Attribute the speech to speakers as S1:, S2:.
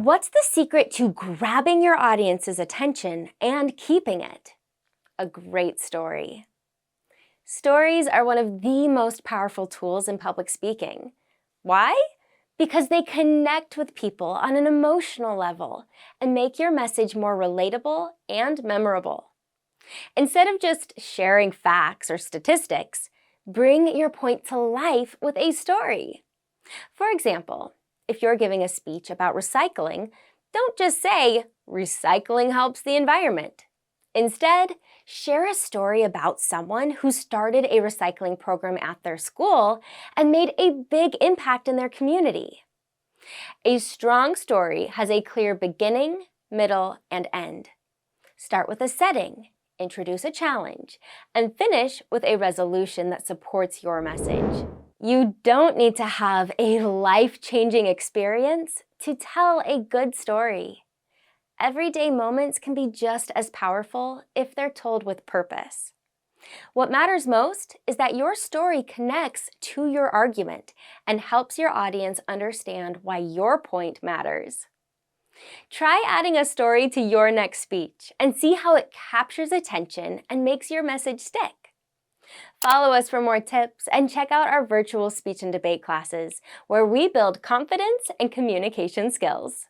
S1: What's the secret to grabbing your audience's attention and keeping it? A great story. Stories are one of the most powerful tools in public speaking. Why? Because they connect with people on an emotional level and make your message more relatable and memorable. Instead of just sharing facts or statistics, bring your point to life with a story. For example, if you're giving a speech about recycling, don't just say, "Recycling helps the environment." Instead, share a story about someone who started a recycling program at their school and made a big impact in their community. A strong story has a clear beginning, middle, and end. Start with a setting, introduce a challenge, and finish with a resolution that supports your message. You don't need to have a life-changing experience to tell a good story. Everyday moments can be just as powerful if they're told with purpose. What matters most is that your story connects to your argument and helps your audience understand why your point matters. Try adding a story to your next speech and see how it captures attention and makes your message stick. Follow us for more tips and check out our virtual speech and debate classes, where we build confidence and communication skills.